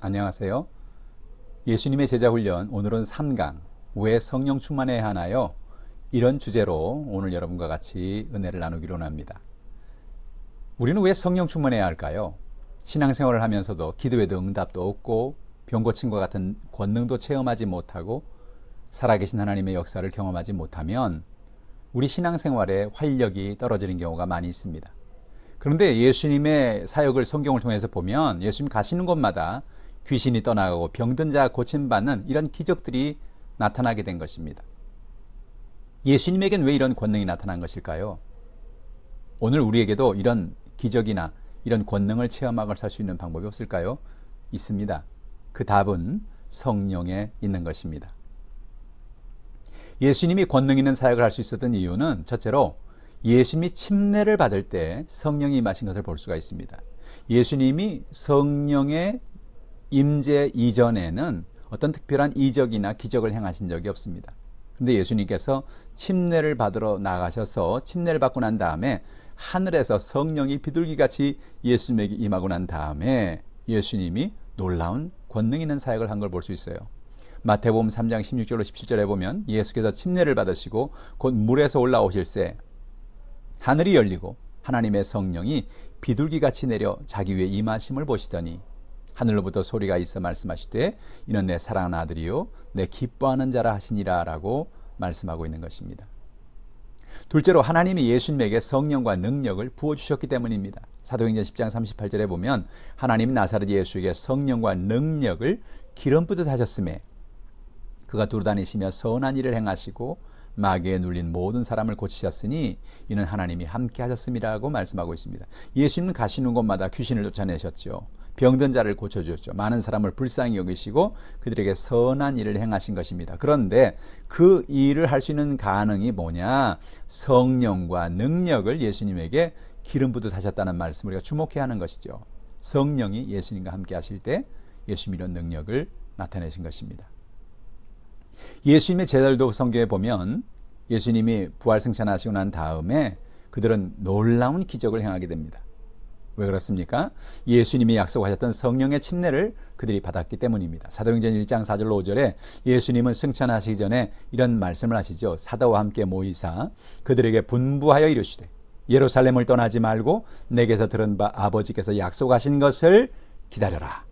안녕하세요. 예수님의 제자훈련 오늘은 3강 왜 성령 충만해야 하나요? 이런 주제로 오늘 여러분과 같이 은혜를 나누기로 합니다. 우리는 왜 성령 충만해야 할까요? 신앙생활을 하면서도 기도에도 응답도 없고 병 고침과 같은 권능도 체험하지 못하고 살아계신 하나님의 역사를 경험하지 못하면 우리 신앙생활에 활력이 떨어지는 경우가 많이 있습니다. 그런데 예수님의 사역을 성경을 통해서 보면 예수님 가시는 곳마다 귀신이 떠나가고 병든 자가 고침받는 이런 기적들이 나타나게 된 것입니다. 예수님에겐 왜 이런 권능이 나타난 것일까요? 오늘 우리에게도 이런 기적이나 이런 권능을 체험하고 살 수 있는 방법이 없을까요? 있습니다. 그 답은 성령에 있는 것입니다. 예수님이 권능 있는 사역을 할 수 있었던 이유는 첫째로 예수님이 침례를 받을 때 성령이 임하신 것을 볼 수가 있습니다. 예수님이 성령의 임재 이전에는 어떤 특별한 이적이나 기적을 행하신 적이 없습니다. 그런데 예수님께서 침례를 받으러 나가셔서 침례를 받고 난 다음에 하늘에서 성령이 비둘기같이 예수님에게 임하고 난 다음에 예수님이 놀라운 권능 있는 사역을 한 걸 볼 수 있어요. 마태복음 3장 16절로 17절에 보면 예수께서 침례를 받으시고 곧 물에서 올라오실새 하늘이 열리고 하나님의 성령이 비둘기같이 내려 자기 위에 임하심을 보시더니 하늘로부터 소리가 있어 말씀하시되 이는 내 사랑하는 아들이요 내 기뻐하는 자라 하시니라 라고 말씀하고 있는 것입니다. 둘째로 하나님이 예수님에게 성령과 능력을 부어주셨기 때문입니다. 사도행전 10장 38절에 보면 하나님 나사렛 예수에게 성령과 능력을 기름 부듯 하셨음에 그가 두루다니시며 선한 일을 행하시고 마귀에 눌린 모든 사람을 고치셨으니 이는 하나님이 함께 하셨음이라고 말씀하고 있습니다. 예수님은 가시는 곳마다 귀신을 쫓아내셨죠. 병든 자를 고쳐주셨죠. 많은 사람을 불쌍히 여기시고 그들에게 선한 일을 행하신 것입니다. 그런데 그 일을 할 수 있는 가능이 뭐냐? 성령과 능력을 예수님에게 기름 부듯 하셨다는 말씀을 우리가 주목해야 하는 것이죠. 성령이 예수님과 함께 하실 때 예수님 이런 능력을 나타내신 것입니다. 예수님의 제자들도 성경에 보면 예수님이 부활승천하시고 난 다음에 그들은 놀라운 기적을 행하게 됩니다. 왜 그렇습니까? 예수님이 약속하셨던 성령의 침례를 그들이 받았기 때문입니다. 사도행전 1장 4절로 5절에 예수님은 승천하시기 전에 이런 말씀을 하시죠. 사도와 함께 모이사 그들에게 분부하여 이르시되 예루살렘을 떠나지 말고 내게서 들은 바 아버지께서 약속하신 것을 기다려라.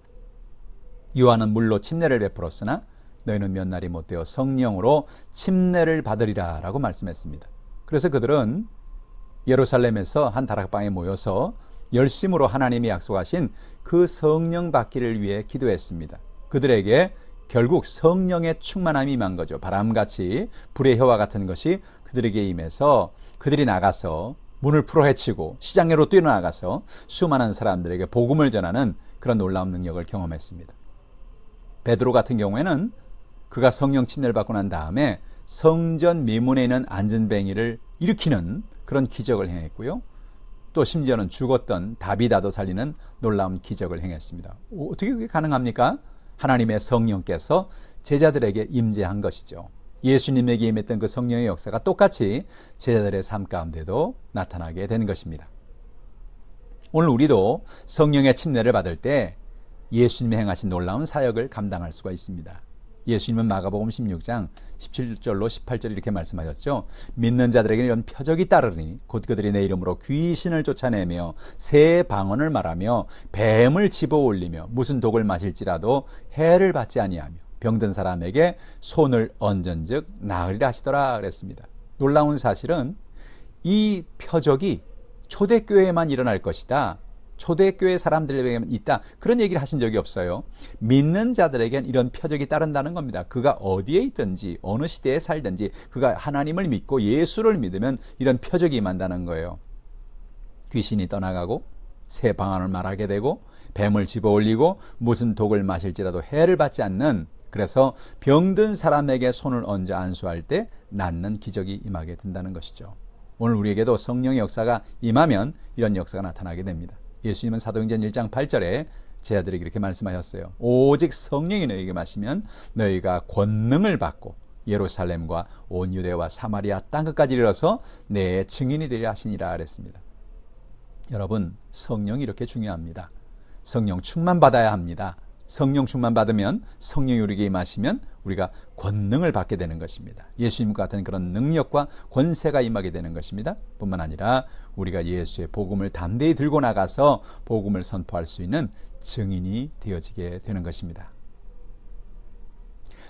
요한은 물로 침례를 베풀었으나 너희는 몇 날이 못되어 성령으로 침례를 받으리라 라고 말씀했습니다. 그래서 그들은 예루살렘에서 한 다락방에 모여서 열심으로 하나님이 약속하신 그 성령 받기를 위해 기도했습니다. 그들에게 결국 성령의 충만함이 임한 거죠. 바람같이 불의 혀와 같은 것이 그들에게 임해서 그들이 나가서 문을 풀어 헤치고 시장으로 뛰어나가서 수많은 사람들에게 복음을 전하는 그런 놀라운 능력을 경험했습니다. 베드로 같은 경우에는 그가 성령 침례를 받고 난 다음에 성전 미문에 있는 안전뱅이를 일으키는 그런 기적을 행했고요. 또 심지어는 죽었던 다비다도 살리는 놀라운 기적을 행했습니다. 어떻게 그게 가능합니까? 하나님의 성령께서 제자들에게 임재한 것이죠. 예수님에게 임했던 그 성령의 역사가 똑같이 제자들의 삶 가운데도 나타나게 되는 것입니다. 오늘 우리도 성령의 침례를 받을 때 예수님이 행하신 놀라운 사역을 감당할 수가 있습니다. 예수님은 마가복음 16장 17절로 18절 이렇게 말씀하셨죠. 믿는 자들에게 이런 표적이 따르니 곧 그들이 내 이름으로 귀신을 쫓아내며 새 방언을 말하며 뱀을 집어올리며 무슨 독을 마실지라도 해를 받지 아니하며 병든 사람에게 손을 얹은즉 나으리라 하시더라 그랬습니다. 놀라운 사실은 이 표적이 초대교회에만 일어날 것이다. 초대교회 사람들에게만 있다. 그런 얘기를 하신 적이 없어요. 믿는 자들에겐 이런 표적이 따른다는 겁니다. 그가 어디에 있든지 어느 시대에 살든지 그가 하나님을 믿고 예수를 믿으면 이런 표적이 임한다는 거예요. 귀신이 떠나가고 새 방언을 말하게 되고 뱀을 집어올리고 무슨 독을 마실지라도 해를 받지 않는, 그래서 병든 사람에게 손을 얹어 안수할 때 낫는 기적이 임하게 된다는 것이죠. 오늘 우리에게도 성령의 역사가 임하면 이런 역사가 나타나게 됩니다. 예수님은 사도행전 1장 8절에 제자들에게 이렇게 말씀하셨어요. 오직 성령이 너희에게 마시면 너희가 권능을 받고 예루살렘과 온 유대와 사마리아 땅끝까지 이르러서 내 증인이 되리라 하시니라 그랬습니다. 여러분, 성령이 이렇게 중요합니다. 성령 충만 받아야 합니다. 성령 충만 받으면, 성령이 우리에게 임하시면 우리가 권능을 받게 되는 것입니다. 예수님과 같은 그런 능력과 권세가 임하게 되는 것입니다. 뿐만 아니라 우리가 예수의 복음을 담대히 들고 나가서 복음을 선포할 수 있는 증인이 되어지게 되는 것입니다.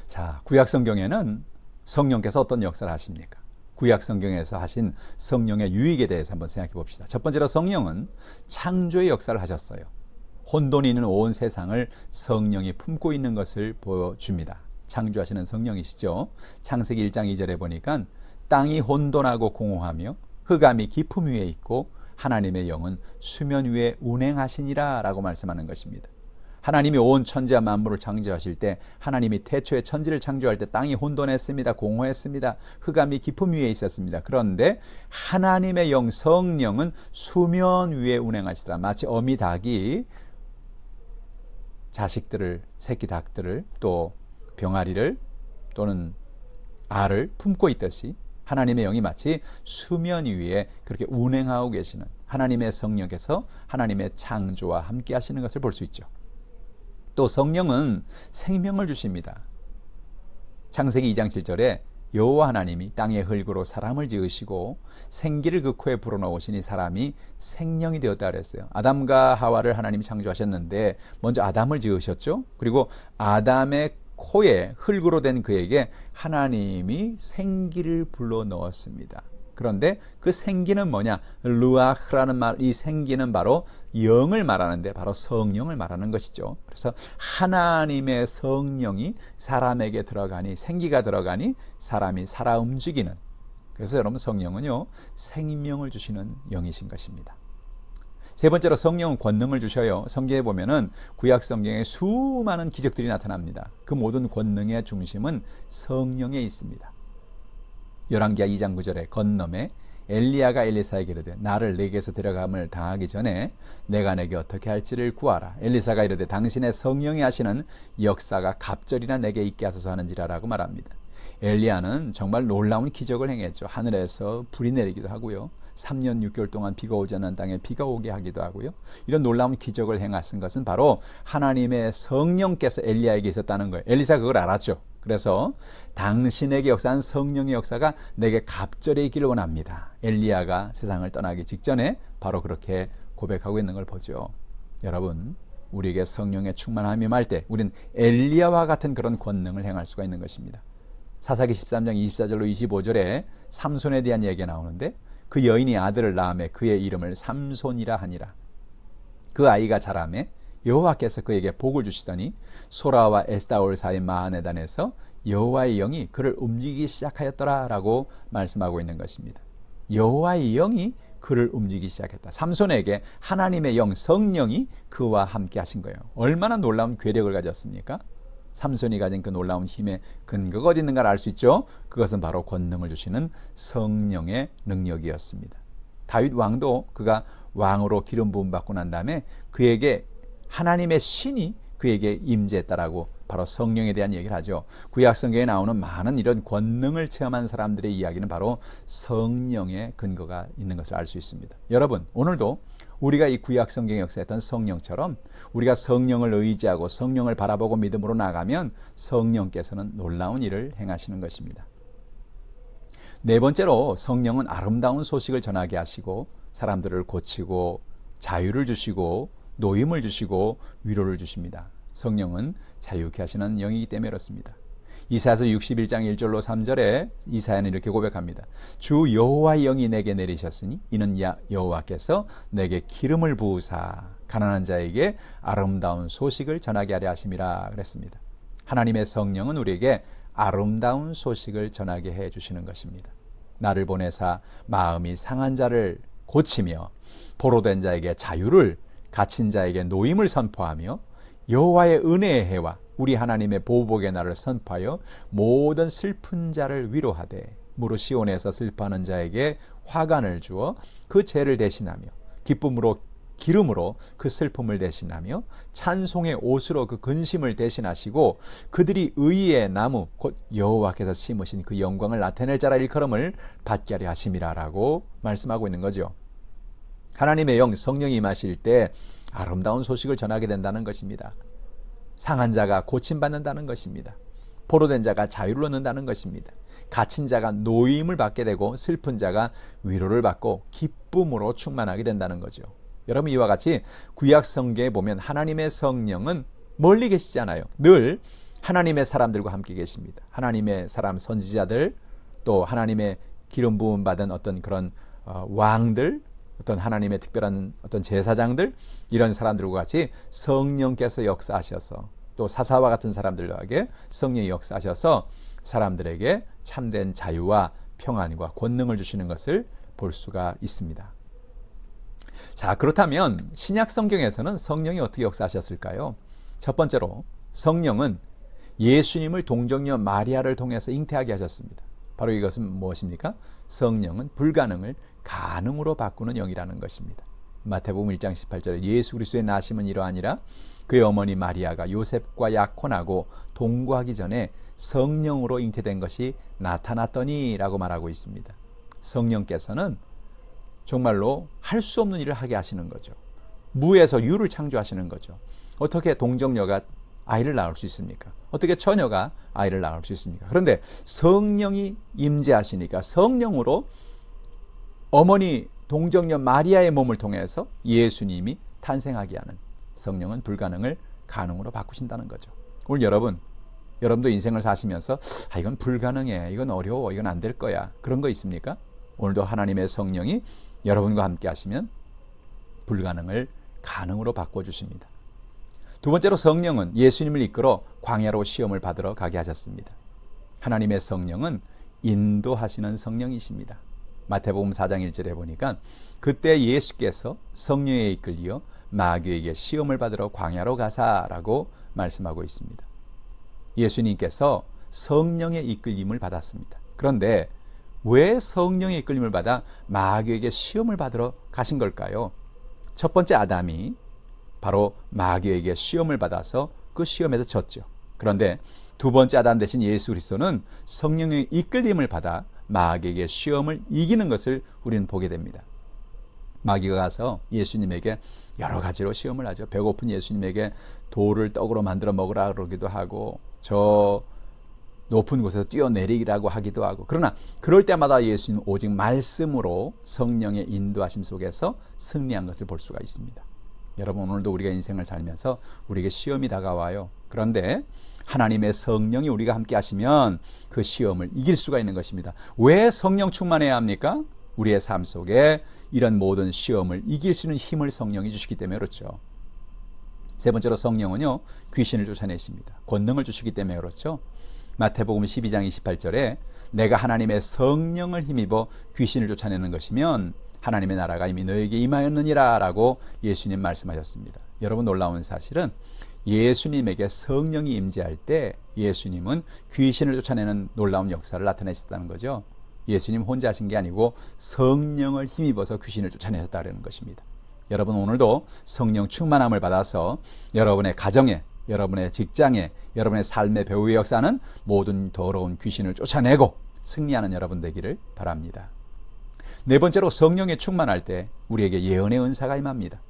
자, 구약 성경에는 성령께서 어떤 역사를 하십니까? 구약 성경에서 하신 성령의 유익에 대해서 한번 생각해 봅시다. 첫 번째로 성령은 창조의 역사를 하셨어요. 혼돈이 있는 온 세상을 성령이 품고 있는 것을 보여줍니다. 창조하시는 성령이시죠. 창세기 1장 2절에 보니까 땅이 혼돈하고 공허하며 흑암이 깊음 위에 있고 하나님의 영은 수면 위에 운행하시니라 라고 말씀하는 것입니다. 하나님이 온 천지와 만물을 창조하실 때, 하나님이 태초에 천지를 창조할 때 땅이 혼돈했습니다. 공허했습니다. 흑암이 깊음 위에 있었습니다. 그런데 하나님의 영 성령은 수면 위에 운행하시더라. 마치 어미 닭이 자식들을, 새끼 닭들을, 또 병아리를 또는 알을 품고 있듯이 하나님의 영이 마치 수면 위에 그렇게 운행하고 계시는 하나님의 성령께서 하나님의 창조와 함께 하시는 것을 볼 수 있죠. 또 성령은 생명을 주십니다. 창세기 2장 7절에 여호와 하나님이 땅의 흙으로 사람을 지으시고 생기를 그 코에 불어넣으시니 사람이 생명이 되었다 그랬어요. 아담과 하와를 하나님이 창조하셨는데 먼저 아담을 지으셨죠. 그리고 아담의 코에 흙으로 된 그에게 하나님이 생기를 불어넣었습니다. 그런데 그 생기는 뭐냐? 루아흐라는 말, 이 생기는 바로 영을 말하는데 바로 성령을 말하는 것이죠. 그래서 하나님의 성령이 사람에게 들어가니, 생기가 들어가니 사람이 살아 움직이는, 그래서 여러분 성령은요 생명을 주시는 영이신 것입니다. 세 번째로 성령은 권능을 주셔요. 성경에 보면은 구약 성경에 수많은 기적들이 나타납니다. 그 모든 권능의 중심은 성령에 있습니다. 열왕기하 2장 9절에 건너매 엘리야가 엘리사에게 이르되 나를 내게서 데려감을 당하기 전에 내가 내게 어떻게 할지를 구하라. 엘리사가 이르되 당신의 성령이 하시는 역사가 갑절이나 내게 있게 하소서 하는지라라고 말합니다. 엘리야는 정말 놀라운 기적을 행했죠. 하늘에서 불이 내리기도 하고요. 3년 6개월 동안 비가 오지 않는 땅에 비가 오게 하기도 하고요. 이런 놀라운 기적을 행하신 것은 바로 하나님의 성령께서 엘리야에게 있었다는 거예요. 엘리사가 그걸 알았죠. 그래서 당신에게 역사한 성령의 역사가 내게 갑절에 있기를 원합니다. 엘리야가 세상을 떠나기 직전에 바로 그렇게 고백하고 있는 걸 보죠. 여러분, 우리에게 성령의 충만함이 임할 때 우리는 엘리야와 같은 그런 권능을 행할 수가 있는 것입니다. 사사기 13장 24절로 25절에 삼손에 대한 얘기가 나오는데 그 여인이 아들을 낳음에 그의 이름을 삼손이라 하니라. 그 아이가 자라매 여호와께서 그에게 복을 주시더니 소라와 에스다올 사이 마하네단에서 여호와의 영이 그를 움직이기 시작하였더라 라고 말씀하고 있는 것입니다. 여호와의 영이 그를 움직이기 시작했다. 삼손에게 하나님의 영 성령이 그와 함께 하신 거예요. 얼마나 놀라운 괴력을 가졌습니까? 삼손이 가진 그 놀라운 힘의 근거가 어디 있는가를 알 수 있죠. 그것은 바로 권능을 주시는 성령의 능력이었습니다. 다윗 왕도 그가 왕으로 기름 부음 받고 난 다음에 그에게 하나님의 신이 그에게 임재했다라고 바로 성령에 대한 얘기를 하죠. 구약 성경에 나오는 많은 이런 권능을 체험한 사람들의 이야기는 바로 성령의 근거가 있는 것을 알 수 있습니다. 여러분, 오늘도 우리가 이 구약 성경에 역사했던 성령처럼 우리가 성령을 의지하고 성령을 바라보고 믿음으로 나가면 성령께서는 놀라운 일을 행하시는 것입니다. 네 번째로 성령은 아름다운 소식을 전하게 하시고 사람들을 고치고 자유를 주시고 노임을 주시고 위로를 주십니다. 성령은 자유케 하시는 영이기 때문에 그렇습니다. 이사야서 61장 1절로 3절에 이사야는 이렇게 고백합니다. 주 여호와의 영이 내게 내리셨으니 이는 여호와께서 내게 기름을 부으사 가난한 자에게 아름다운 소식을 전하게 하려 하심이라 그랬습니다. 하나님의 성령은 우리에게 아름다운 소식을 전하게 해 주시는 것입니다. 나를 보내사 마음이 상한 자를 고치며 포로된 자에게 자유를, 갇힌 자에게 노임을 선포하며 여호와의 은혜의 해와 우리 하나님의 보복의 날을 선포하여 모든 슬픈 자를 위로하되 무릇 시온에서 슬퍼하는 자에게 화관을 주어 그 죄를 대신하며 기쁨으로 기름으로 그 슬픔을 대신하며 찬송의 옷으로 그 근심을 대신하시고 그들이 의의 나무 곧 여호와께서 심으신 그 영광을 나타낼 자라 일컬음을 받게 하려 하심이라라고 말씀하고 있는 거죠. 하나님의 영 성령이 임하실 때 아름다운 소식을 전하게 된다는 것입니다. 상한 자가 고침받는다는 것입니다. 포로된 자가 자유를 얻는다는 것입니다. 갇힌 자가 노임을 받게 되고 슬픈 자가 위로를 받고 기쁨으로 충만하게 된다는 거죠. 여러분, 이와 같이 구약 성경에 보면 하나님의 성령은 멀리 계시잖아요. 늘 하나님의 사람들과 함께 계십니다. 하나님의 사람 선지자들, 또 하나님의 기름 부음 받은 어떤 그런 왕들, 어떤 하나님의 특별한 어떤 제사장들, 이런 사람들과 같이 성령께서 역사하셔서, 또 사사와 같은 사람들에게 성령이 역사하셔서 사람들에게 참된 자유와 평안과 권능을 주시는 것을 볼 수가 있습니다. 자, 그렇다면 신약 성경에서는 성령이 어떻게 역사하셨을까요? 첫 번째로 성령은 예수님을 동정녀 마리아를 통해서 잉태하게 하셨습니다. 바로 이것은 무엇입니까? 성령은 불가능을 가능으로 바꾸는 영이라는 것입니다. 마태복음 1장 18절에 예수 그리스도의 나심은 이러하니라 그의 어머니 마리아가 요셉과 약혼하고 동거하기 전에 성령으로 잉태된 것이 나타났더니 라고 말하고 있습니다. 성령께서는 정말로 할 수 없는 일을 하게 하시는 거죠. 무에서 유를 창조하시는 거죠. 어떻게 동정녀가 아이를 낳을 수 있습니까? 어떻게 처녀가 아이를 낳을 수 있습니까? 그런데 성령이 임재하시니까 성령으로 어머니 동정녀 마리아의 몸을 통해서 예수님이 탄생하게 하는, 성령은 불가능을 가능으로 바꾸신다는 거죠. 오늘 여러분도 인생을 사시면서 이건 불가능해, 이건 어려워, 이건 안 될 거야, 그런 거 있습니까? 오늘도 하나님의 성령이 여러분과 함께 하시면 불가능을 가능으로 바꿔주십니다. 두 번째로 성령은 예수님을 이끌어 광야로 시험을 받으러 가게 하셨습니다. 하나님의 성령은 인도하시는 성령이십니다. 마태복음 4장 1절에 보니까 그때 예수께서 성령에 이끌리어 마귀에게 시험을 받으러 광야로 가사라고 말씀하고 있습니다. 예수님께서 성령의 이끌림을 받았습니다. 그런데 왜 성령의 이끌림을 받아 마귀에게 시험을 받으러 가신 걸까요? 첫 번째 아담이 바로 마귀에게 시험을 받아서 그 시험에서 졌죠. 그런데 두 번째 아담 대신 예수 그리스도는 성령의 이끌림을 받아 마귀에게 시험을 이기는 것을 우리는 보게 됩니다. 마귀가 가서 예수님에게 여러 가지로 시험을 하죠. 배고픈 예수님에게 돌을 떡으로 만들어 먹으라 그러기도 하고, 저 높은 곳에서 뛰어내리라고 하기도 하고, 그러나 그럴 때마다 예수님은 오직 말씀으로 성령의 인도하심 속에서 승리한 것을 볼 수가 있습니다. 여러분, 오늘도 우리가 인생을 살면서 우리에게 시험이 다가와요. 그런데 하나님의 성령이 우리가 함께 하시면 그 시험을 이길 수가 있는 것입니다. 왜 성령 충만해야 합니까? 우리의 삶 속에 이런 모든 시험을 이길 수 있는 힘을 성령이 주시기 때문에 그렇죠. 세 번째로 성령은요, 귀신을 쫓아내십니다. 권능을 주시기 때문에 그렇죠. 마태복음 12장 28절에 내가 하나님의 성령을 힘입어 귀신을 쫓아내는 것이면 하나님의 나라가 이미 너에게 임하였느니라 라고 예수님 말씀하셨습니다. 여러분, 놀라운 사실은 예수님에게 성령이 임재할 때 예수님은 귀신을 쫓아내는 놀라운 역사를 나타내셨다는 거죠. 예수님 혼자 하신 게 아니고 성령을 힘입어서 귀신을 쫓아내셨다는 것입니다. 여러분, 오늘도 성령 충만함을 받아서 여러분의 가정에, 여러분의 직장에, 여러분의 삶의 배후의 역사는 모든 더러운 귀신을 쫓아내고 승리하는 여러분 되기를 바랍니다. 네 번째로 성령에 충만할 때 우리에게 예언의 은사가 임합니다.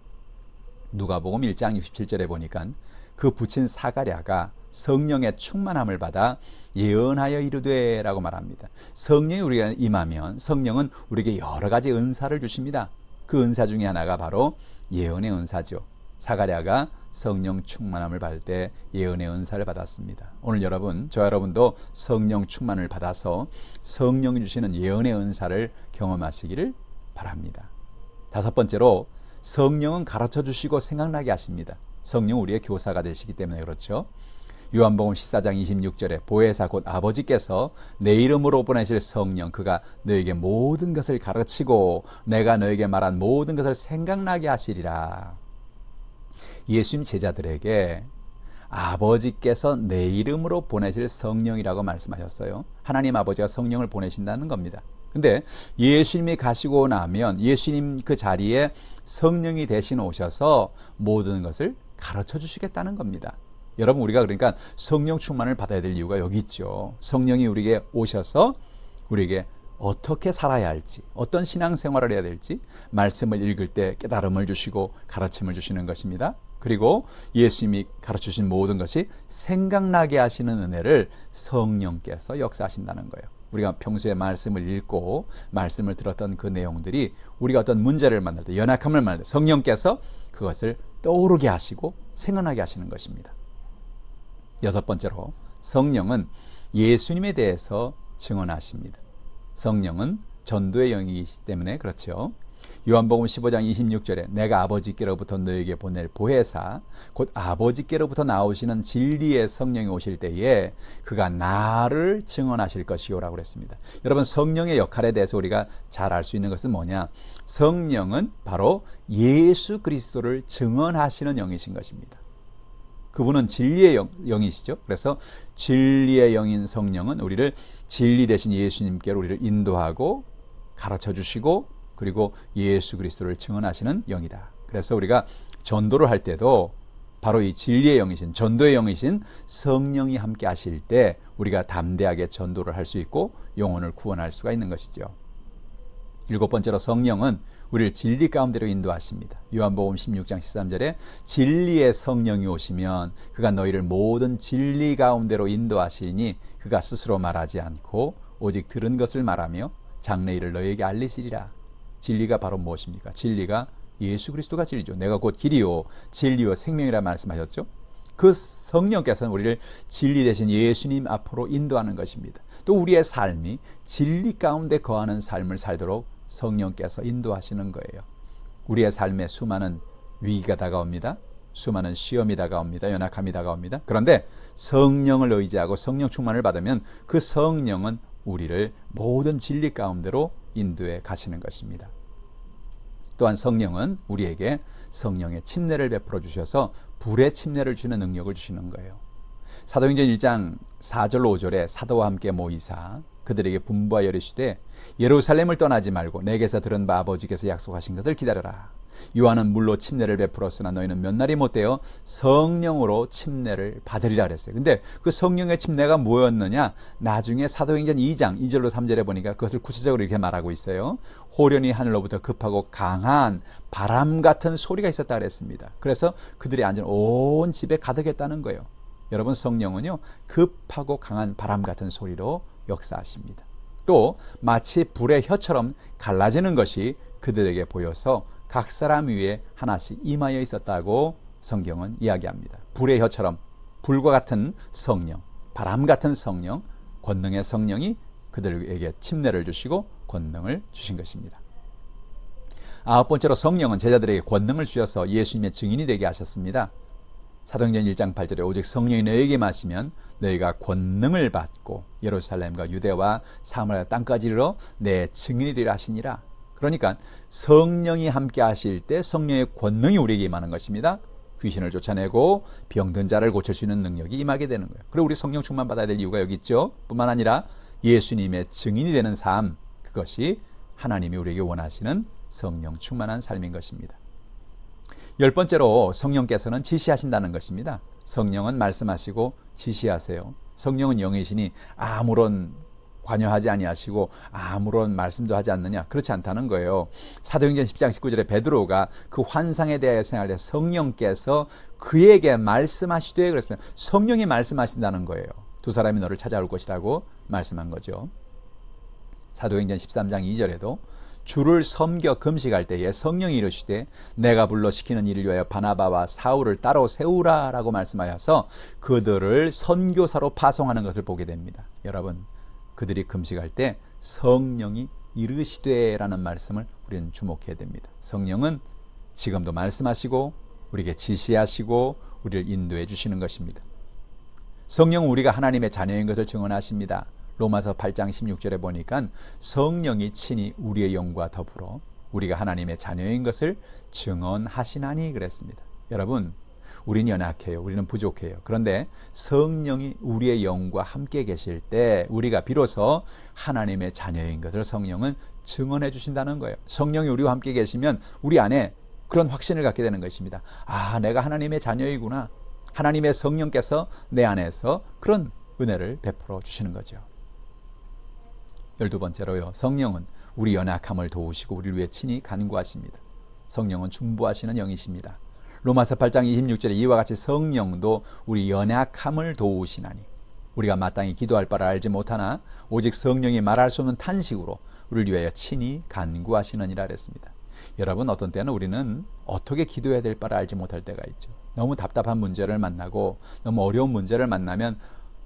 누가복음 1장 67절에 보니까 그 붙인 사가랴가 성령의 충만함을 받아 예언하여 이르되 라고 말합니다. 성령이 우리가 임하면 성령은 우리에게 여러 가지 은사를 주십니다. 그 은사 중에 하나가 바로 예언의 은사죠. 사가랴가 성령 충만함을 받을 때 예언의 은사를 받았습니다. 오늘 저 여러분도 성령 충만을 받아서 성령이 주시는 예언의 은사를 경험하시기를 바랍니다. 다섯 번째로 성령은 가르쳐 주시고 생각나게 하십니다. 성령 우리의 교사가 되시기 때문에 그렇죠. 요한복음 14장 26절에 보혜사 곧 아버지께서 내 이름으로 보내실 성령 그가 너에게 모든 것을 가르치고 내가 너에게 말한 모든 것을 생각나게 하시리라. 예수님 제자들에게 아버지께서 내 이름으로 보내실 성령이라고 말씀하셨어요. 하나님 아버지가 성령을 보내신다는 겁니다. 근데 예수님이 가시고 나면 예수님 그 자리에 성령이 대신 오셔서 모든 것을 가르쳐 주시겠다는 겁니다. 여러분, 우리가 그러니까 성령 충만을 받아야 될 이유가 여기 있죠. 성령이 우리에게 오셔서 우리에게 어떻게 살아야 할지, 어떤 신앙생활을 해야 될지 말씀을 읽을 때 깨달음을 주시고 가르침을 주시는 것입니다. 그리고 예수님이 가르쳐주신 모든 것이 생각나게 하시는 은혜를 성령께서 역사하신다는 거예요. 우리가 평소에 말씀을 읽고 말씀을 들었던 그 내용들이 우리가 어떤 문제를 만날 때, 연약함을 만날 때 성령께서 그것을 떠오르게 하시고 생각나게 하시는 것입니다. 여섯 번째로, 성령은 예수님에 대해서 증언하십니다. 성령은 전도의 영이기 때문에 그렇죠. 요한복음 15장 26절에 내가 아버지께로부터 너에게 보낼 보혜사, 곧 아버지께로부터 나오시는 진리의 성령이 오실 때에 그가 나를 증언하실 것이요라고 그랬습니다. 여러분, 성령의 역할에 대해서 우리가 잘 알 수 있는 것은 뭐냐? 성령은 바로 예수 그리스도를 증언하시는 영이신 것입니다. 그분은 진리의 영이시죠. 그래서 진리의 영인 성령은 우리를 진리 대신 예수님께로 우리를 인도하고 가르쳐 주시고 그리고 예수 그리스도를 증언하시는 영이다. 그래서 우리가 전도를 할 때도 바로 이 진리의 영이신, 전도의 영이신 성령이 함께 하실 때 우리가 담대하게 전도를 할 수 있고 영혼을 구원할 수가 있는 것이죠. 일곱 번째로, 성령은 우리를 진리 가운데로 인도하십니다. 요한복음 16장 13절에 진리의 성령이 오시면 그가 너희를 모든 진리 가운데로 인도하시니 그가 스스로 말하지 않고 오직 들은 것을 말하며 장래일을 너희에게 알리시리라. 진리가 바로 무엇입니까? 진리가 예수 그리스도가 진리죠. 내가 곧 길이요 진리요 생명이라 말씀하셨죠. 그 성령께서는 우리를 진리 대신 예수님 앞으로 인도하는 것입니다. 또 우리의 삶이 진리 가운데 거하는 삶을 살도록 성령께서 인도하시는 거예요. 우리의 삶에 수많은 위기가 다가옵니다. 수많은 시험이 다가옵니다. 연약함이 다가옵니다. 그런데 성령을 의지하고 성령 충만을 받으면 그 성령은 우리를 모든 진리 가운데로 인도해 가시는 것입니다. 또한 성령은 우리에게 성령의 침례를 베풀어 주셔서 불의 침례를 주는 능력을 주시는 거예요. 사도행전 1장 4절 5절에 사도와 함께 모이사 그들에게 분부하여 이르시되 예루살렘을 떠나지 말고 내게서 들은 바 아버지께서 약속하신 것을 기다려라. 요한은 물로 침례를 베풀었으나 너희는 몇 날이 못되어 성령으로 침례를 받으리라 그랬어요. 근데 그 성령의 침례가 뭐였느냐? 나중에 사도행전 2장 2절로 3절에 보니까 그것을 구체적으로 이렇게 말하고 있어요. 호련히 하늘로부터 급하고 강한 바람 같은 소리가 있었다 그랬습니다. 그래서 그들이 앉은 온 집에 가득했다는 거예요. 여러분, 성령은요 급하고 강한 바람 같은 소리로 역사하십니다. 또 마치 불의 혀처럼 갈라지는 것이 그들에게 보여서 각 사람 위에 하나씩 임하여 있었다고 성경은 이야기합니다. 불의 혀처럼, 불과 같은 성령, 바람 같은 성령, 권능의 성령이 그들에게 침례를 주시고 권능을 주신 것입니다. 아홉 번째로, 성령은 제자들에게 권능을 주셔서 예수님의 증인이 되게 하셨습니다. 사도행전 1장 8절에 오직 성령이 너에게 마시면 너희가 권능을 받고 예루살렘과 유대와 사마리아 땅까지 이르러 내 증인이 되리라 하시니라. 그러니까 성령이 함께 하실 때 성령의 권능이 우리에게 임하는 것입니다. 귀신을 쫓아내고 병든 자를 고칠 수 있는 능력이 임하게 되는 거예요. 그리고 우리 성령 충만 받아야 될 이유가 여기 있죠. 뿐만 아니라 예수님의 증인이 되는 삶, 그것이 하나님이 우리에게 원하시는 성령 충만한 삶인 것입니다. 열 번째로, 성령께서는 지시하신다는 것입니다. 성령은 말씀하시고 지시하세요. 성령은 영이시니 아무런 관여하지 아니하시고 아무런 말씀도 하지 않느냐? 그렇지 않다는 거예요. 사도행전 10장 19절에 베드로가 그 환상에 대하여 생각할 때 성령께서 그에게 말씀하시되 그랬습니다. 성령이 말씀하신다는 거예요. 두 사람이 너를 찾아올 것이라고 말씀한 거죠. 사도행전 13장 2절에도 주를 섬겨 금식할 때에 성령이 이르시되 내가 불러 시키는 일을 위하여 바나바와 사울을 따로 세우라 라고 말씀하여서 그들을 선교사로 파송하는 것을 보게 됩니다. 여러분, 그들이 금식할 때 성령이 이르시되 라는 말씀을 우리는 주목해야 됩니다. 성령은 지금도 말씀하시고 우리에게 지시하시고 우리를 인도해 주시는 것입니다. 성령은 우리가 하나님의 자녀인 것을 증언하십니다. 로마서 8장 16절에 보니까 성령이 친히 우리의 영과 더불어 우리가 하나님의 자녀인 것을 증언하시나니 그랬습니다. 여러분, 우리는 연약해요. 우리는 부족해요. 그런데 성령이 우리의 영과 함께 계실 때 우리가 비로소 하나님의 자녀인 것을 성령은 증언해 주신다는 거예요. 성령이 우리와 함께 계시면 우리 안에 그런 확신을 갖게 되는 것입니다. 아, 내가 하나님의 자녀이구나. 하나님의 성령께서 내 안에서 그런 은혜를 베풀어 주시는 거죠. 12번째로요. 성령은 우리 연약함을 도우시고 우리를 위해 친히 간구하십니다. 성령은 중보하시는 영이십니다. 로마서 8장 26절에 이와 같이 성령도 우리 연약함을 도우시나니 우리가 마땅히 기도할 바를 알지 못하나 오직 성령이 말할 수 없는 탄식으로 우리를 위하여 친히 간구하시느니라 그랬습니다. 여러분, 어떤 때는 우리는 어떻게 기도해야 될 바를 알지 못할 때가 있죠. 너무 답답한 문제를 만나고 너무 어려운 문제를 만나면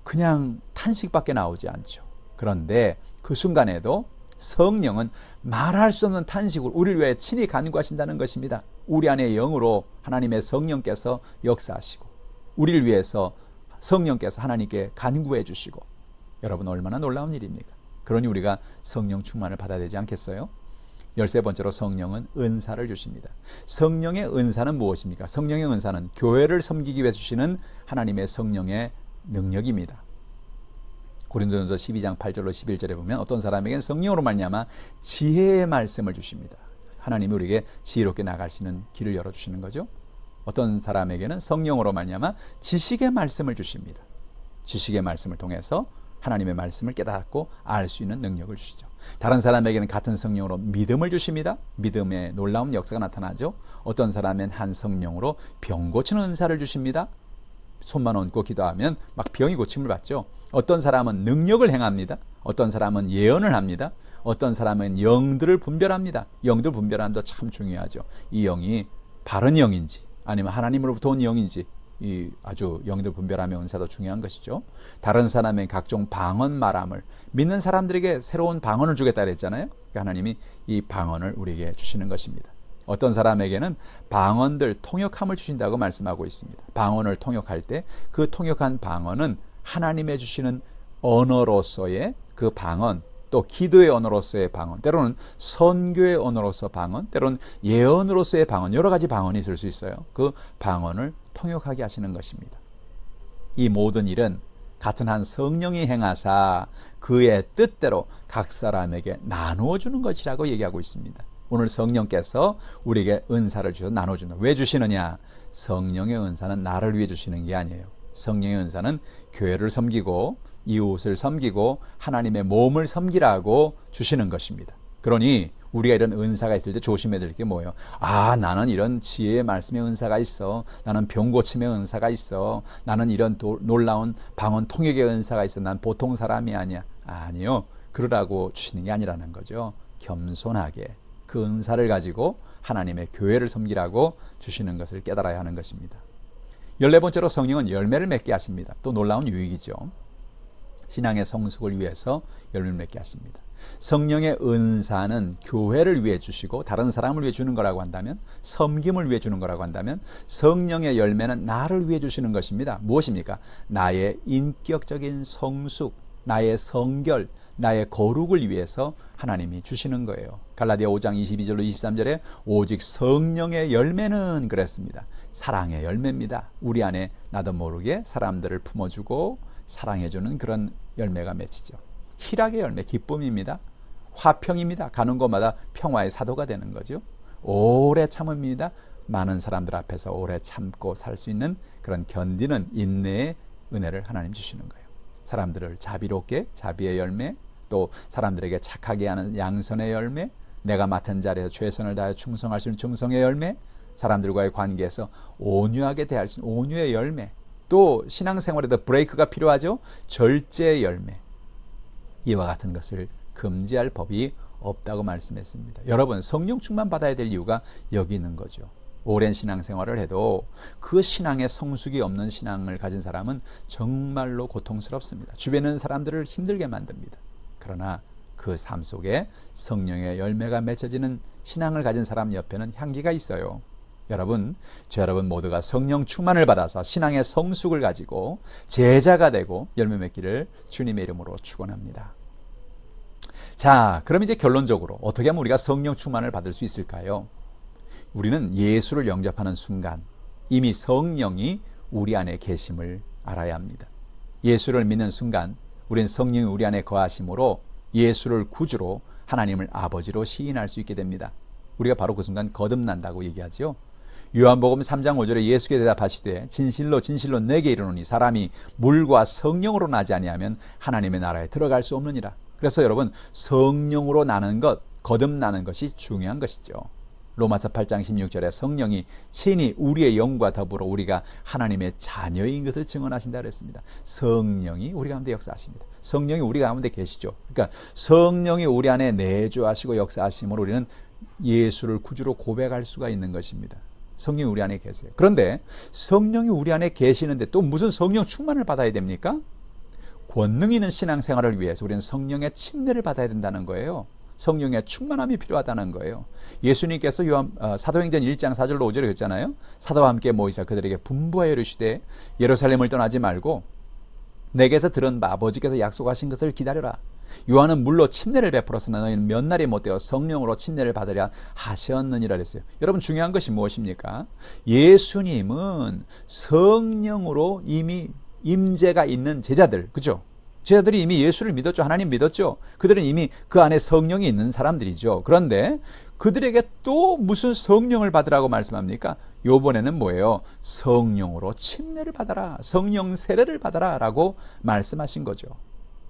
그냥 탄식밖에 나오지 않죠. 그런데 그 순간에도 성령은 말할 수 없는 탄식으로 우리를 위해 친히 간구하신다는 것입니다. 우리 안에 영으로 하나님의 성령께서 역사하시고 우리를 위해서 성령께서 하나님께 간구해 주시고, 여러분 얼마나 놀라운 일입니까? 그러니 우리가 성령 충만을 받아야 되지 않겠어요? 13번째로 성령은 은사를 주십니다. 성령의 은사는 무엇입니까? 성령의 은사는 교회를 섬기기 위해 주시는 하나님의 성령의 능력입니다. 고린도전서 12장 8절로 11절에 보면 어떤 사람에게는 성령으로 말미암아 지혜의 말씀을 주십니다. 하나님이 우리에게 지혜롭게 나갈 수 있는 길을 열어주시는 거죠. 어떤 사람에게는 성령으로 말미암아 지식의 말씀을 주십니다. 지식의 말씀을 통해서 하나님의 말씀을 깨닫고 알 수 있는 능력을 주시죠. 다른 사람에게는 같은 성령으로 믿음을 주십니다. 믿음의 놀라운 역사가 나타나죠. 어떤 사람은 한 성령으로 병 고치는 은사를 주십니다. 손만 얹고 기도하면 막 병이 고침을 받죠. 어떤 사람은 능력을 행합니다. 어떤 사람은 예언을 합니다. 어떤 사람은 영들을 분별합니다. 영들 분별함도 참 중요하죠. 이 영이 바른 영인지 아니면 하나님으로부터 온 영인지, 이 아주 영들 분별함의 은사도 중요한 것이죠. 다른 사람의 각종 방언 말함을 믿는 사람들에게 새로운 방언을 주겠다 그랬잖아요. 그러니까 하나님이 이 방언을 우리에게 주시는 것입니다. 어떤 사람에게는 방언들 통역함을 주신다고 말씀하고 있습니다. 방언을 통역할 때 그 통역한 방언은 하나님의 주시는 언어로서의 그 방언, 또 기도의 언어로서의 방언, 때로는 선교의 언어로서 방언, 때로는 예언으로서의 방언, 여러 가지 방언이 있을 수 있어요. 그 방언을 통역하게 하시는 것입니다. 이 모든 일은 같은 한 성령이 행하사 그의 뜻대로 각 사람에게 나누어 주는 것이라고 얘기하고 있습니다. 오늘 성령께서 우리에게 은사를 주셔서 나눠준다. 왜 주시느냐? 성령의 은사는 나를 위해 주시는 게 아니에요. 성령의 은사는 교회를 섬기고 이웃을 섬기고 하나님의 몸을 섬기라고 주시는 것입니다. 그러니 우리가 이런 은사가 있을 때 조심해야 될 게 뭐예요? 아, 나는 이런 지혜의 말씀의 은사가 있어. 나는 병 고침의 은사가 있어. 나는 이런 놀라운 방언 통역의 은사가 있어. 난 보통 사람이 아니야. 아니요. 그러라고 주시는 게 아니라는 거죠. 겸손하게 그 은사를 가지고 하나님의 교회를 섬기라고 주시는 것을 깨달아야 하는 것입니다. 14번째로 성령은 열매를 맺게 하십니다. 또 놀라운 유익이죠. 신앙의 성숙을 위해서 열매를 맺게 하십니다. 성령의 은사는 교회를 위해 주시고 다른 사람을 위해 주는 거라고 한다면, 섬김을 위해 주는 거라고 한다면, 성령의 열매는 나를 위해 주시는 것입니다. 무엇입니까? 나의 인격적인 성숙, 나의 성결, 나의 거룩을 위해서 하나님이 주시는 거예요. 갈라디아 5장 22절로 23절에 오직 성령의 열매는 그랬습니다. 사랑의 열매입니다. 우리 안에 나도 모르게 사람들을 품어주고 사랑해주는 그런 열매가 맺히죠. 희락의 열매, 기쁨입니다. 화평입니다. 가는 곳마다 평화의 사도가 되는 거죠. 오래 참음입니다. 많은 사람들 앞에서 오래 참고 살 수 있는 그런 견디는 인내의 은혜를 하나님 주시는 거예요. 사람들을 자비롭게, 자비의 열매, 또 사람들에게 착하게 하는 양선의 열매, 내가 맡은 자리에서 최선을 다해 충성할 수 있는 충성의 열매, 사람들과의 관계에서 온유하게 대할 수 있는 온유의 열매, 또 신앙생활에도 브레이크가 필요하죠. 절제의 열매. 이와 같은 것을 금지할 법이 없다고 말씀했습니다. 여러분, 성령 충만 받아야 될 이유가 여기 있는 거죠. 오랜 신앙생활을 해도 그 신앙에 성숙이 없는 신앙을 가진 사람은 정말로 고통스럽습니다. 주변에 있는 사람들을 힘들게 만듭니다. 그러나 그 삶 속에 성령의 열매가 맺혀지는 신앙을 가진 사람 옆에는 향기가 있어요. 여러분, 저 여러분 모두가 성령 충만을 받아서 신앙의 성숙을 가지고 제자가 되고 열매 맺기를 주님의 이름으로 축원합니다. 자, 그럼 이제 결론적으로 어떻게 하면 우리가 성령 충만을 받을 수 있을까요? 우리는 예수를 영접하는 순간 이미 성령이 우리 안에 계심을 알아야 합니다. 예수를 믿는 순간 우리는 성령이 우리 안에 거하심으로 예수를 구주로 하나님을 아버지로 시인할 수 있게 됩니다. 우리가 바로 그 순간 거듭난다고 얘기하죠. 요한복음 3장 5절에 예수께 대답하시되 진실로 진실로 내게 이르노니 사람이 물과 성령으로 나지 아니하면 하나님의 나라에 들어갈 수 없느니라. 그래서 여러분, 성령으로 나는 것, 거듭나는 것이 중요한 것이죠. 로마서 8장 16절에 성령이 친히 우리의 영과 더불어 우리가 하나님의 자녀인 것을 증언하신다 그랬습니다. 성령이 우리 가운데 역사하십니다. 성령이 우리 가운데 계시죠. 그러니까 성령이 우리 안에 내주하시고 역사하심으로 우리는 예수를 구주로 고백할 수가 있는 것입니다. 성령이 우리 안에 계세요. 그런데 성령이 우리 안에 계시는데 또 무슨 성령 충만을 받아야 됩니까? 권능 있는 신앙생활을 위해서 우리는 성령의 침례를 받아야 된다는 거예요. 성령의 충만함이 필요하다는 거예요. 예수님께서 사도행전 1장 4절로 5절에 그랬잖아요. 사도와 함께 모이사 그들에게 분부하여 이르시되 예루살렘을 떠나지 말고 내게서 들은 바 아버지께서 약속하신 것을 기다려라. 요한은 물로 침례를 베풀었으나 너희는 몇 날이 못되어 성령으로 침례를 받으려 하셨느니라 그랬어요. 여러분, 중요한 것이 무엇입니까? 예수님은 성령으로 이미 임재가 있는 제자들, 그죠? 제자들이 이미 예수를 믿었죠. 하나님 믿었죠. 그들은 이미 그 안에 성령이 있는 사람들이죠. 그런데 그들에게 또 무슨 성령을 받으라고 말씀합니까? 요번에는 뭐예요? 성령으로 침례를 받아라. 성령 세례를 받아라 라고 말씀하신 거죠.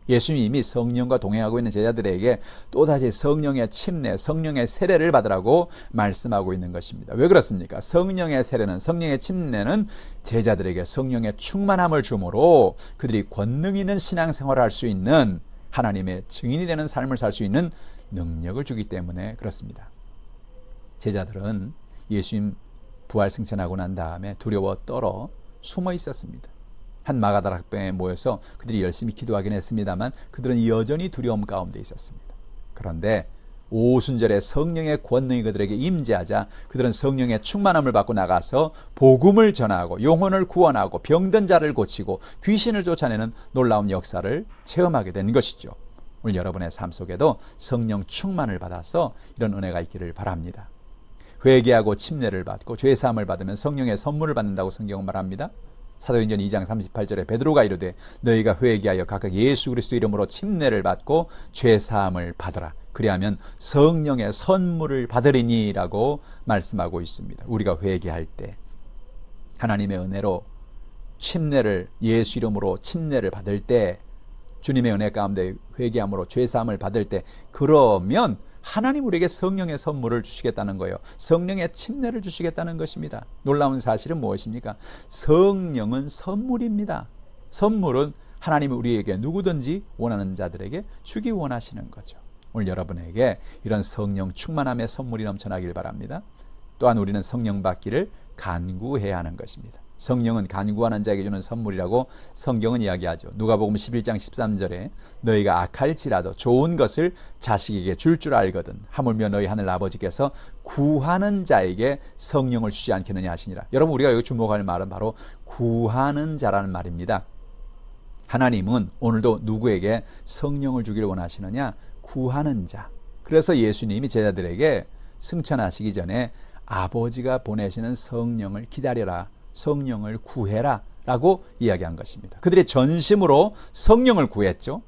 예수님이 이미 성령과 동행하고 있는 제자들에게 또다시 성령의 침례, 성령의 세례를 받으라고 말씀하고 있는 것입니다. 왜 그렇습니까? 성령의 세례는, 성령의 침례는 제자들에게 성령의 충만함을 주므로 그들이 권능 있는 신앙생활을 할 수 있는, 하나님의 증인이 되는 삶을 살 수 있는 능력을 주기 때문에 그렇습니다. 제자들은 예수님 부활 승천하고 난 다음에 두려워 떨어 숨어 있었습니다. 한 마가다라 학병에 모여서 그들이 열심히 기도하긴 했습니다만 그들은 여전히 두려움 가운데 있었습니다. 그런데 오순절에 성령의 권능이 그들에게 임재하자 그들은 성령의 충만함을 받고 나가서 복음을 전하고 영혼을 구원하고 병든 자를 고치고 귀신을 쫓아내는 놀라운 역사를 체험하게 된 것이죠. 오늘 여러분의 삶 속에도 성령 충만을 받아서 이런 은혜가 있기를 바랍니다. 회개하고 침례를 받고 죄사함을 받으면 성령의 선물을 받는다고 성경은 말합니다. 사도행전 2장 38절에 베드로가 이르되 너희가 회개하여 각각 예수 그리스도 이름으로 침례를 받고 죄사함을 받으라. 그리하면 성령의 선물을 받으리니 라고 말씀하고 있습니다. 우리가 회개할 때 하나님의 은혜로 침례를, 예수 이름으로 침례를 받을 때, 주님의 은혜 가운데 회개함으로 죄사함을 받을 때, 그러면 하나님 우리에게 성령의 선물을 주시겠다는 거예요. 성령의 침례를 주시겠다는 것입니다. 놀라운 사실은 무엇입니까? 성령은 선물입니다. 선물은 하나님이 우리에게 누구든지 원하는 자들에게 주기 원하시는 거죠. 오늘 여러분에게 이런 성령 충만함의 선물이 넘쳐나길 바랍니다. 또한 우리는 성령 받기를 간구해야 하는 것입니다. 성령은 간구하는 자에게 주는 선물이라고 성경은 이야기하죠. 누가복음 11장 13절에 너희가 악할지라도 좋은 것을 자식에게 줄 줄 알거든 하물며 너희 하늘 아버지께서 구하는 자에게 성령을 주지 않겠느냐 하시니라. 여러분, 우리가 여기 주목할 말은 바로 구하는 자라는 말입니다. 하나님은 오늘도 누구에게 성령을 주기를 원하시느냐? 구하는 자. 그래서 예수님이 제자들에게 승천하시기 전에 아버지가 보내시는 성령을 기다려라, 성령을 구해라 라고 이야기한 것입니다. 그들이 전심으로 성령을 구했죠.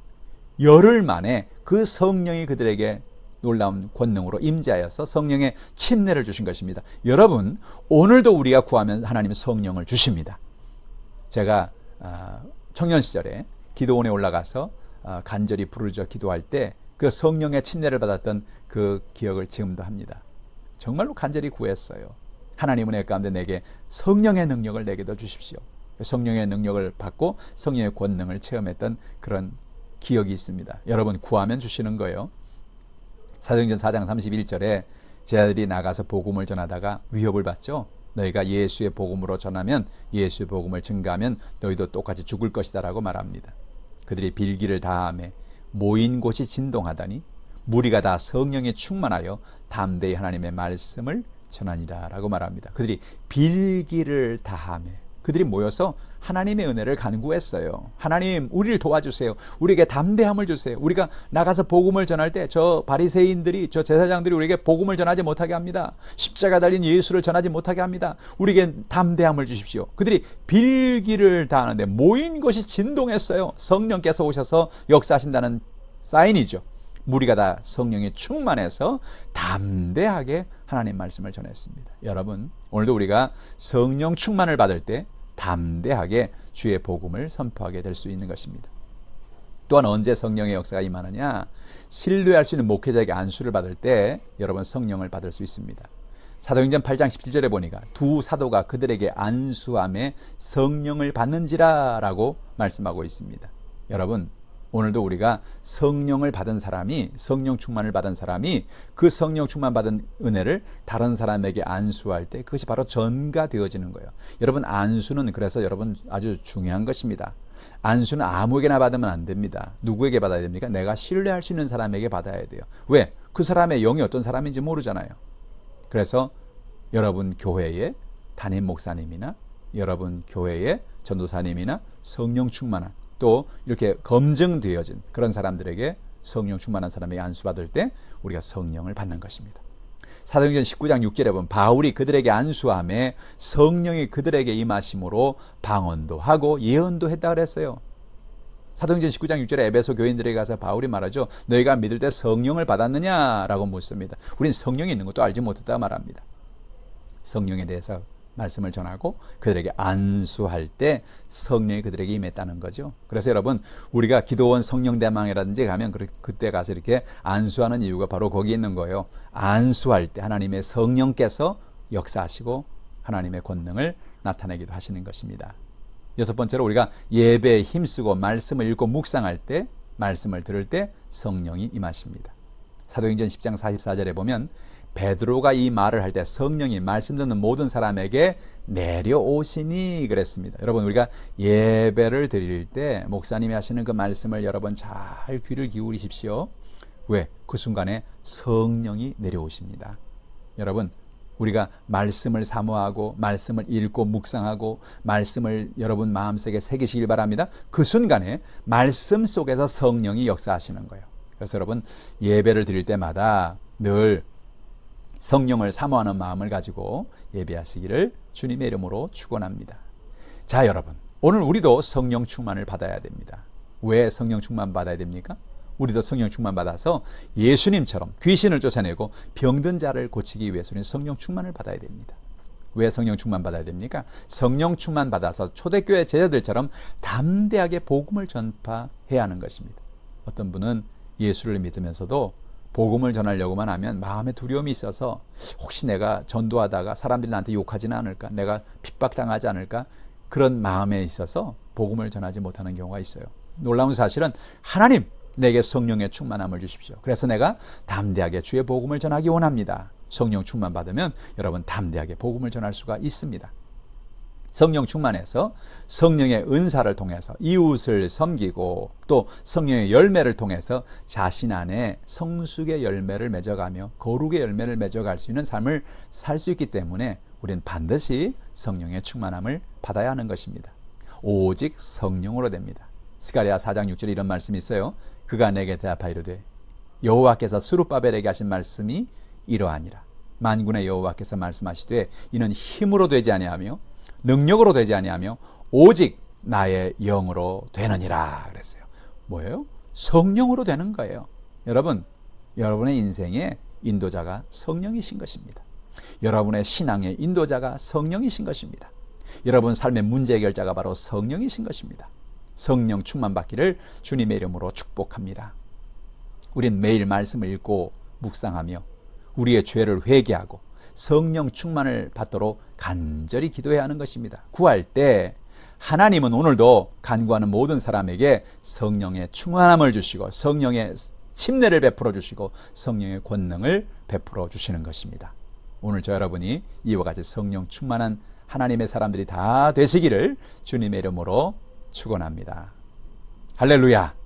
열흘 만에 그 성령이 그들에게 놀라운 권능으로 임재하여서 성령의 침례를 주신 것입니다. 여러분, 오늘도 우리가 구하면 하나님은 성령을 주십니다. 제가 청년 시절에 기도원에 올라가서 간절히 부르짖어 기도할 때 그 성령의 침례를 받았던 그 기억을 지금도 합니다. 정말로 간절히 구했어요. 하나님은 내 가운데 내게 성령의 능력을 내게도 주십시오. 성령의 능력을 받고 성령의 권능을 체험했던 그런 기억이 있습니다. 여러분, 구하면 주시는 거예요. 사도행전 4장 31절에 제자들이 나가서 복음을 전하다가 위협을 받죠. 너희가 예수의 복음으로 전하면, 예수의 복음을 증가하면 너희도 똑같이 죽을 것이다 라고 말합니다. 그들이 빌기를 다하매 모인 곳이 진동하더니 무리가 다 성령에 충만하여 담대히 하나님의 말씀을 전하니라 라고 말합니다. 그들이 빌기를 다하며, 그들이 모여서 하나님의 은혜를 간구했어요. 하나님, 우리를 도와주세요. 우리에게 담대함을 주세요. 우리가 나가서 복음을 전할 때 저 바리새인들이, 저 제사장들이 우리에게 복음을 전하지 못하게 합니다. 십자가 달린 예수를 전하지 못하게 합니다. 우리에게 담대함을 주십시오. 그들이 빌기를 다하는데 모인 것이 진동했어요. 성령께서 오셔서 역사하신다는 사인이죠. 무리가 다 성령에 충만해서 담대하게 하나님 말씀을 전했습니다. 여러분, 오늘도 우리가 성령 충만을 받을 때 담대하게 주의 복음을 선포하게 될 수 있는 것입니다. 또한 언제 성령의 역사가 임하느냐? 신뢰할 수 있는 목회자에게 안수를 받을 때 여러분 성령을 받을 수 있습니다. 사도행전 8장 17절에 보니까 두 사도가 그들에게 안수함에 성령을 받는지라 라고 말씀하고 있습니다. 여러분, 오늘도 우리가 성령을 받은 사람이, 성령 충만을 받은 사람이 그 성령 충만 받은 은혜를 다른 사람에게 안수할 때 그것이 바로 전가되어지는 거예요. 여러분, 안수는 그래서 여러분 아주 중요한 것입니다. 안수는 아무에게나 받으면 안 됩니다. 누구에게 받아야 됩니까? 내가 신뢰할 수 있는 사람에게 받아야 돼요. 왜? 그 사람의 영이 어떤 사람인지 모르잖아요. 그래서 여러분 교회의 담임 목사님이나 여러분 교회의 전도사님이나 성령 충만한 또 이렇게 검증되어진 그런 사람들에게 성령 충만한 사람에게 안수받을 때 우리가 성령을 받는 것입니다. 사도행전 19장 6절에 보면 바울이 그들에게 안수함에 성령이 그들에게 임하심으로 방언도 하고 예언도 했다 그랬어요. 사도행전 19장 6절에 에베소 교인들에게 가서 바울이 말하죠. 너희가 믿을 때 성령을 받았느냐라고 묻습니다. 우린 성령이 있는 것도 알지 못했다 말합니다. 성령에 대해서 말씀을 전하고 그들에게 안수할 때 성령이 그들에게 임했다는 거죠. 그래서 여러분 우리가 기도원 성령대망이라든지 가면 그때 가서 이렇게 안수하는 이유가 바로 거기 있는 거예요. 안수할 때 하나님의 성령께서 역사하시고 하나님의 권능을 나타내기도 하시는 것입니다. 여섯 번째로 우리가 예배에 힘쓰고 말씀을 읽고 묵상할 때 말씀을 들을 때 성령이 임하십니다. 사도행전 10장 44절에 보면 베드로가 이 말을 할 때 성령이 말씀 듣는 모든 사람에게 내려오시니 그랬습니다. 여러분 우리가 예배를 드릴 때 목사님이 하시는 그 말씀을 여러분 잘 귀를 기울이십시오. 왜? 그 순간에 성령이 내려오십니다. 여러분 우리가 말씀을 사모하고 말씀을 읽고 묵상하고 말씀을 여러분 마음속에 새기시길 바랍니다. 그 순간에 말씀 속에서 성령이 역사하시는 거예요. 그래서 여러분 예배를 드릴 때마다 늘 성령을 사모하는 마음을 가지고 예배하시기를 주님의 이름으로 축원합니다. 자 여러분 오늘 우리도 성령 충만을 받아야 됩니다. 왜 성령 충만 받아야 됩니까? 우리도 성령 충만 받아서 예수님처럼 귀신을 쫓아내고 병든 자를 고치기 위해서는 성령 충만을 받아야 됩니다. 왜 성령 충만 받아야 됩니까? 성령 충만 받아서 초대교회 제자들처럼 담대하게 복음을 전파해야 하는 것입니다. 어떤 분은 예수를 믿으면서도 복음을 전하려고만 하면 마음에 두려움이 있어서 혹시 내가 전도하다가 사람들이 나한테 욕하지는 않을까? 내가 핍박당하지 않을까? 그런 마음에 있어서 복음을 전하지 못하는 경우가 있어요. 놀라운 사실은 하나님 내게 성령의 충만함을 주십시오. 그래서 내가 담대하게 주의 복음을 전하기 원합니다. 성령 충만 받으면 여러분 담대하게 복음을 전할 수가 있습니다. 성령 충만해서 성령의 은사를 통해서 이웃을 섬기고 또 성령의 열매를 통해서 자신 안에 성숙의 열매를 맺어가며 거룩의 열매를 맺어갈 수 있는 삶을 살 수 있기 때문에 우리는 반드시 성령의 충만함을 받아야 하는 것입니다. 오직 성령으로 됩니다. 스가랴 4장 6절에 이런 말씀이 있어요. 그가 내게 대답하이르되 여호와께서 스룹바벨에게 하신 말씀이 이러하니라. 만군의 여호와께서 말씀하시되 이는 힘으로 되지 아니하며 능력으로 되지 아니하며 오직 나의 영으로 되느니라 그랬어요. 뭐예요? 성령으로 되는 거예요. 여러분, 여러분의 인생의 인도자가 성령이신 것입니다. 여러분의 신앙의 인도자가 성령이신 것입니다. 여러분 삶의 문제 해결자가 바로 성령이신 것입니다. 성령 충만 받기를 주님의 이름으로 축복합니다. 우린 매일 말씀을 읽고 묵상하며 우리의 죄를 회개하고 성령 충만을 받도록 간절히 기도해야 하는 것입니다. 구할 때 하나님은 오늘도 간구하는 모든 사람에게 성령의 충만함을 주시고 성령의 침례를 베풀어 주시고 성령의 권능을 베풀어 주시는 것입니다. 오늘 저 여러분이 이와 같이 성령 충만한 하나님의 사람들이 다 되시기를 주님의 이름으로 축원합니다. 할렐루야.